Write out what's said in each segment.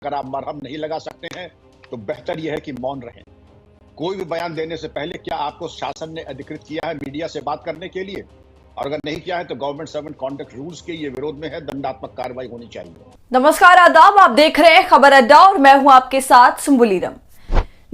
अगर आप मरहम नहीं लगा सकते हैं तो बेहतर यह है कि मौन रहें। कोई भी बयान देने से पहले क्या आपको शासन ने अधिकृत किया है मीडिया से बात करने के लिए? और अगर नहीं किया है तो गवर्नमेंट सर्वेंट कॉन्डक्ट रूल्स के ये विरोध में है, दंडात्मक कार्रवाई होनी चाहिए। नमस्कार, आदाब। आप देख रहे हैं खबर अड्डा और मैं हूं आपके साथ सुम्बुलीरम।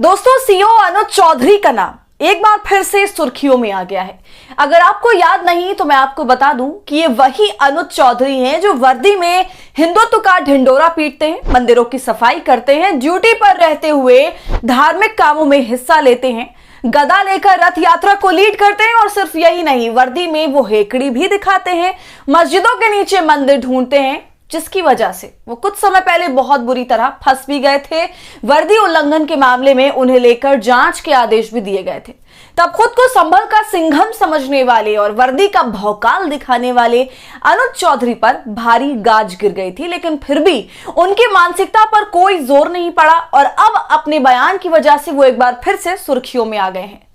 दोस्तों, सीओ अनुज चौधरी का नाम एक बार फिर से सुर्खियों में आ गया है। अगर आपको याद नहीं तो मैं आपको बता दूं कि ये वही अनुज चौधरी हैं जो वर्दी में हिंदुत्व का ढिंडोरा पीटते हैं, मंदिरों की सफाई करते हैं, ड्यूटी पर रहते हुए धार्मिक कामों में हिस्सा लेते हैं, गदा लेकर रथ यात्रा को लीड करते हैं और सिर्फ यही नहीं, वर्दी में वो हेकड़ी भी दिखाते हैं, मस्जिदों के नीचे मंदिर ढूंढते हैं, जिसकी वजह से वो कुछ समय पहले बहुत बुरी तरह फंस भी गए थे। वर्दी उल्लंघन के मामले में उन्हें लेकर जांच के आदेश भी दिए गए थे। तब खुद को संभल का सिंघम समझने वाले और वर्दी का भौकाल दिखाने वाले अनुज चौधरी पर भारी गाज गिर गई थी, लेकिन फिर भी उनकी मानसिकता पर कोई जोर नहीं पड़ा और अब अपने बयान की वजह से वो एक बार फिर से सुर्खियों में आ गए हैं।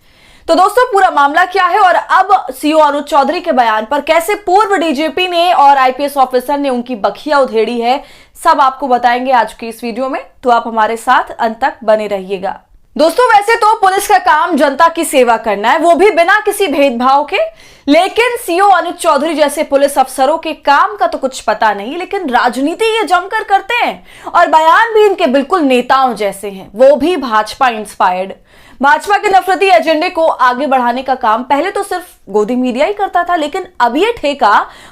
तो दोस्तों, पूरा मामला क्या है और अब सीओ अनुज चौधरी के बयान पर कैसे पूर्व डीजीपी ने और आईपीएस ऑफिसर ने उनकी बखिया उधेड़ी है, सब आपको बताएंगे आज की इस वीडियो में। तो आप हमारे साथ अंत तक बने रहिएगा। दोस्तों, वैसे तो पुलिस का काम जनता की सेवा करना है, वो भी बिना किसी भेदभाव के, लेकिन सीओ अनुज चौधरी जैसे पुलिस अफसरों के काम का तो कुछ पता नहीं, लेकिन राजनीति ये जमकर करते हैं और बयान भी इनके बिल्कुल नेताओं जैसे हैं, वो भी भाजपा इंस्पायर्ड। भाजपा के नफरती एजेंडे को आगे बढ़ाने का काम पहले तो सिर्फ गोदी मीडिया ही करता था, लेकिन अब ये ठेका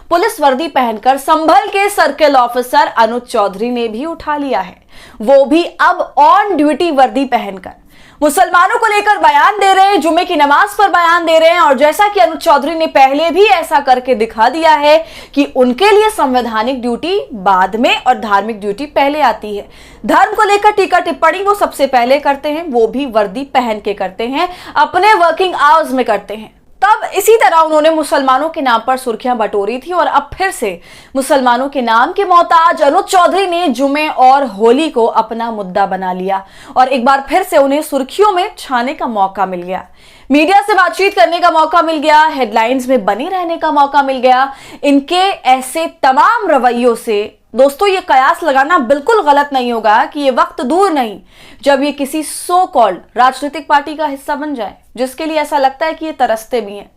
पुलिस वर्दी पहनकर संभल के सर्किल ऑफिसर अनुज चौधरी ने भी उठा लिया है, वो भी अब ऑन ड्यूटी वर्दी पहनकर मुसलमानों को लेकर बयान दे रहे हैं, जुमे की नमाज पर बयान दे रहे हैं। और जैसा कि अनुज चौधरी ने पहले भी ऐसा करके दिखा दिया है कि उनके लिए संवैधानिक ड्यूटी बाद में और धार्मिक ड्यूटी पहले आती है। धर्म को लेकर टीका टिप्पणी वो सबसे पहले करते हैं, वो भी वर्दी पहन के करते हैं, अपने वर्किंग आवर्स में करते हैं। तब इसी तरह उन्होंने मुसलमानों के नाम पर सुर्खियां बटोरी थी और अब फिर से मुसलमानों के नाम के मोहताज अनुज चौधरी ने जुमे और होली को अपना मुद्दा बना लिया और एक बार फिर से उन्हें सुर्खियों में छाने का मौका मिल गया, मीडिया से बातचीत करने का मौका मिल गया, हेडलाइंस में बने रहने का मौका मिल गया। इनके ऐसे तमाम रवैयों से दोस्तों ये कयास लगाना बिल्कुल गलत नहीं होगा कि ये वक्त दूर नहीं जब ये किसी सो कॉल्ड राजनीतिक पार्टी का हिस्सा बन जाए, जिसके लिए ऐसा लगता है कि ये तरसते भी हैं।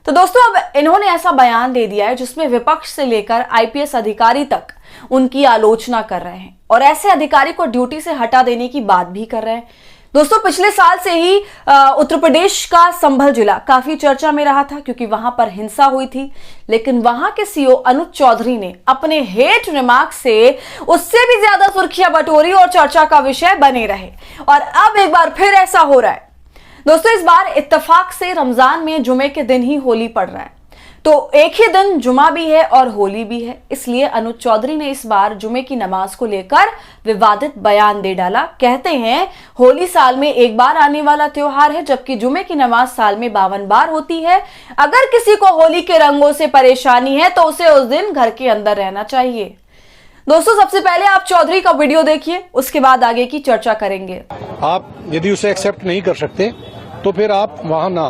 तो दोस्तों, अब इन्होंने ऐसा बयान दे दिया है जिसमें विपक्ष से लेकर आईपीएस अधिकारी तक उनकी आलोचना कर रहे हैं और ऐसे अधिकारी को ड्यूटी से हटा देने की बात भी कर रहे हैं। दोस्तों, पिछले साल से ही उत्तर प्रदेश का संभल जिला काफी चर्चा में रहा था क्योंकि वहां पर हिंसा हुई थी, लेकिन वहां के सीओ अनुज चौधरी ने अपने हेट रिमार्क से उससे भी ज्यादा सुर्खियां बटोरी और चर्चा का विषय बने रहे। और अब एक बार फिर ऐसा हो रहा है। दोस्तों, इस बार इत्तेफाक से रमजान में जुमे के दिन ही होली पड़ रहा है, तो एक ही दिन जुमा भी है और होली भी है, इसलिए अनुज चौधरी ने इस बार जुमे की नमाज को लेकर विवादित बयान दे डाला। कहते हैं होली साल में एक बार आने वाला त्योहार है, जबकि जुमे की नमाज साल में 52 बार होती है। अगर किसी को होली के रंगों से परेशानी है तो उसे उस दिन घर के अंदर रहना चाहिए। दोस्तों, सबसे पहले आप चौधरी का वीडियो देखिए, उसके बाद आगे की चर्चा करेंगे। आप यदि उसे एक्सेप्ट नहीं कर सकते तो फिर आप वहां ना,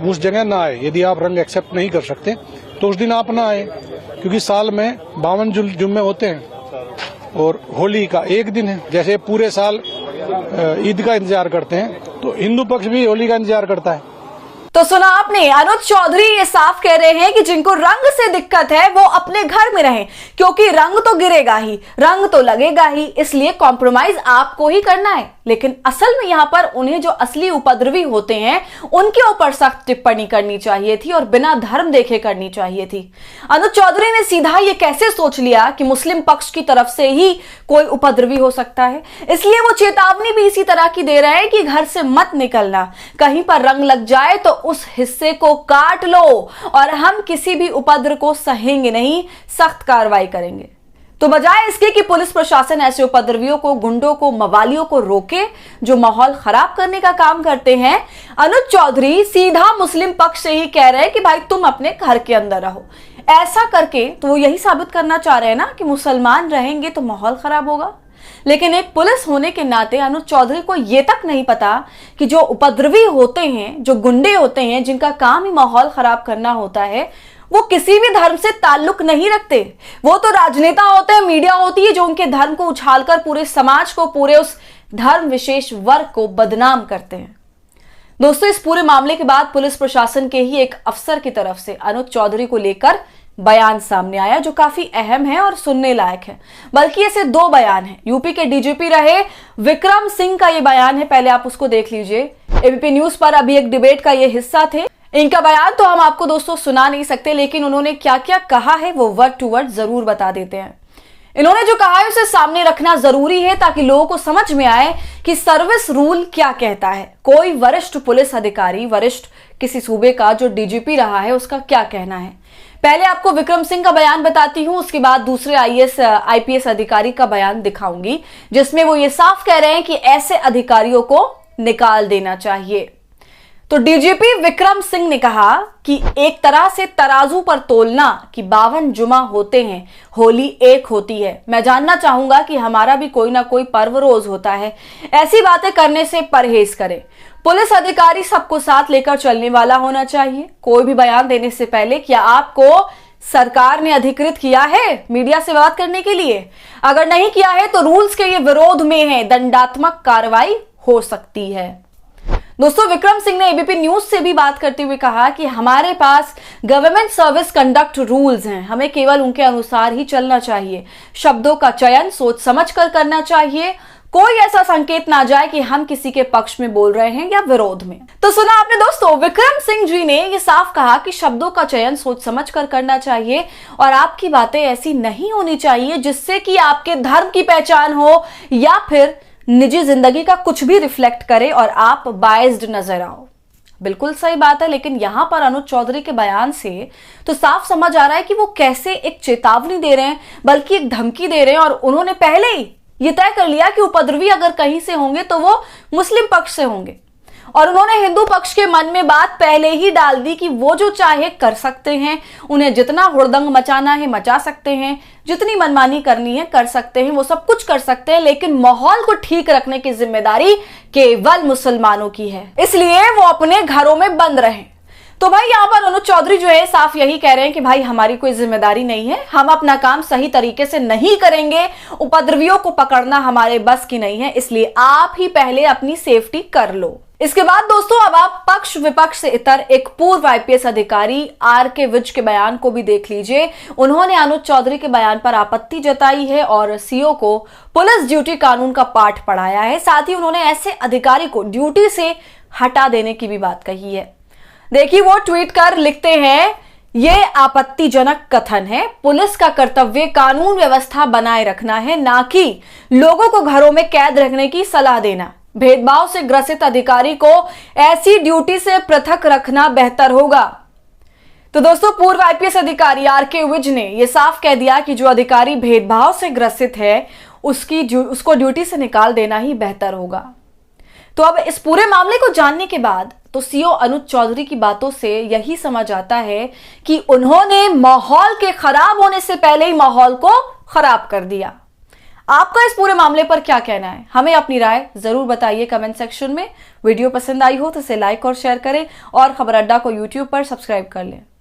उस जगह ना आए। यदि आप रंग एक्सेप्ट नहीं कर सकते तो उस दिन आप ना आए, क्योंकि साल में 52 जुम्मे होते हैं और होली का एक दिन है। जैसे पूरे साल ईद का इंतजार करते हैं तो हिंदू पक्ष भी होली का इंतजार करता है। तो सुना आपने, अनुज चौधरी ये साफ कह रहे हैं कि जिनको रंग से दिक्कत है वो अपने घर में रहें, क्योंकि रंग तो गिरेगा ही, रंग तो लगेगा ही, इसलिए कॉम्प्रोमाइज आपको ही करना है। लेकिन असल में यहाँ पर उन्हें जो असली उपद्रवी होते हैं उनके ऊपर सख्त टिप्पणी करनी चाहिए थी और बिना धर्म देखे करनी चाहिए थी। अनुज चौधरी ने सीधा ये कैसे सोच लिया कि मुस्लिम पक्ष की तरफ से ही कोई उपद्रवी हो सकता है, इसलिए वो चेतावनी भी इसी तरह की दे रहे हैं कि घर से मत निकलना, कहीं पर रंग लग जाए तो उस हिस्से को काट लो और हम किसी भी उपद्रव को सहेंगे नहीं, सख्त कार्रवाई करेंगे। तो बजाय इसके कि पुलिस प्रशासन ऐसे उपद्रवियों को, गुंडों को, मवालियों को रोके जो माहौल खराब करने का काम करते हैं, अनुज चौधरी सीधा मुस्लिम पक्ष से ही कह रहे हैं कि भाई तुम अपने घर के अंदर रहो। ऐसा करके तो वो यही साबित करना चाह रहे हैं ना कि मुसलमान रहेंगे तो माहौल खराब होगा। लेकिन एक पुलिस होने के नाते अनुज चौधरी को यह तक नहीं पता कि जो उपद्रवी होते हैं, जो गुंडे होते हैं, जिनका काम ही माहौल खराब करना होता है, वो किसी भी धर्म से ताल्लुक नहीं रखते। वो तो राजनेता होते हैं, मीडिया होती है जो उनके धर्म को उछालकर पूरे समाज को, पूरे उस धर्म विशेष वर्ग को बदनाम करते हैं। दोस्तों, इस पूरे मामले के बाद पुलिस प्रशासन के ही एक अफसर की तरफ से अनुज चौधरी को लेकर बयान सामने आया जो काफी अहम है और सुनने लायक है। बल्कि ऐसे 2 बयान हैं। यूपी के डीजीपी रहे विक्रम सिंह का ये बयान है, पहले आप उसको देख लीजिए। एबीपी न्यूज पर अभी एक डिबेट का ये हिस्सा थे। इनका बयान तो हम आपको दोस्तों सुना नहीं सकते, लेकिन उन्होंने क्या क्या कहा है वो वर्ड टू वर्ड जरूर बता देते हैं। इन्होंने जो कहा है उसे सामने रखना जरूरी है ताकि लोगों को समझ में आए कि सर्विस रूल क्या कहता है। कोई वरिष्ठ पुलिस अधिकारी, वरिष्ठ किसी सूबे का जो डीजीपी रहा है, उसका क्या कहना है। पहले आपको विक्रम सिंह का बयान बताती हूं, उसके बाद दूसरे आईपीएस अधिकारी का बयान दिखाऊंगी, जिसमें वो ये साफ कह रहे हैं कि ऐसे अधिकारियों को निकाल देना चाहिए। तो डीजीपी विक्रम सिंह ने कहा कि एक तरह से तराजू पर तोलना कि 52 जुमा होते हैं, होली एक होती है। मैं जानना चाहूंगा कि हमारा भी कोई ना कोई पर्व रोज होता है। ऐसी बातें करने से परहेज करें। पुलिस अधिकारी सबको साथ लेकर चलने वाला होना चाहिए। कोई भी बयान देने से पहले क्या आपको सरकार ने अधिकृत किया है मीडिया से बात करने के लिए? अगर नहीं किया है तो रूल्स के ये विरोध में है, दंडात्मक कार्रवाई हो सकती है। दोस्तों, विक्रम सिंह ने एबीपी न्यूज से भी बात करते हुए कहा कि हमारे पास गवर्नमेंट सर्विस कंडक्ट रूल्स हैं, हमें केवल उनके अनुसार ही चलना चाहिए। शब्दों का चयन सोच समझ कर करना चाहिए। कोई ऐसा संकेत ना जाए कि हम किसी के पक्ष में बोल रहे हैं या विरोध में। तो सुना आपने दोस्तों, विक्रम सिंह जी ने ये साफ कहा कि शब्दों का चयन सोच समझ कर करना चाहिए और आपकी बातें ऐसी नहीं होनी चाहिए जिससे कि आपके धर्म की पहचान हो या फिर निजी जिंदगी का कुछ भी रिफ्लेक्ट करे और आप बायस्ड नजर आओ। बिल्कुल सही बात है, लेकिन यहां पर अनुज चौधरी के बयान से तो साफ समझ आ रहा है कि वो कैसे एक चेतावनी दे रहे हैं, बल्कि एक धमकी दे रहे हैं। और उन्होंने पहले ही ये तय कर लिया कि उपद्रवी अगर कहीं से होंगे तो वो मुस्लिम पक्ष से होंगे। और उन्होंने हिंदू पक्ष के मन में बात पहले ही डाल दी कि वो जो चाहे कर सकते हैं, उन्हें जितना हुड़दंग मचाना है मचा सकते हैं, जितनी मनमानी करनी है कर सकते हैं, वो सब कुछ कर सकते हैं, लेकिन माहौल को ठीक रखने की जिम्मेदारी केवल मुसलमानों की है। इसलिए वो अपने घरों में बंद रहें। तो भाई यहाँ पर अनुज चौधरी जो है साफ यही कह रहे हैं कि भाई हमारी कोई जिम्मेदारी नहीं है, हम अपना काम सही तरीके से नहीं करेंगे, उपद्रवियों को पकड़ना हमारे बस की नहीं है, इसलिए आप ही पहले अपनी सेफ्टी कर लो। इसके बाद दोस्तों अब आप पक्ष विपक्ष से इतर एक पूर्व आईपीएस अधिकारी आर.के. विज के बयान को भी देख लीजिए। उन्होंने अनुज चौधरी के बयान पर आपत्ति जताई है और सीओ को पुलिस ड्यूटी कानून का पाठ पढ़ाया है। साथ ही उन्होंने ऐसे अधिकारी को ड्यूटी से हटा देने की भी बात कही है। देखिए, वो ट्वीट कर लिखते हैं, ये आपत्तिजनक कथन है। पुलिस का कर्तव्य कानून व्यवस्था बनाए रखना है, ना कि लोगों को घरों में कैद रखने की सलाह देना। भेदभाव से ग्रसित अधिकारी को ऐसी ड्यूटी से पृथक रखना बेहतर होगा। तो दोस्तों, पूर्व आईपीएस अधिकारी आर.के. विज ने यह साफ कह दिया कि जो अधिकारी भेदभाव से ग्रसित है उसको ड्यूटी से निकाल देना ही बेहतर होगा। तो अब इस पूरे मामले को जानने के बाद तो सीओ अनुज चौधरी की बातों से यही समझ आता है कि उन्होंने माहौल के खराब होने से पहले ही माहौल को खराब कर दिया। आपका इस पूरे मामले पर क्या कहना है? हमें अपनी राय जरूर बताइए कमेंट सेक्शन में। वीडियो पसंद आई हो तो इसे लाइक और शेयर करें और खबर अड्डा को यूट्यूब पर सब्सक्राइब कर लें।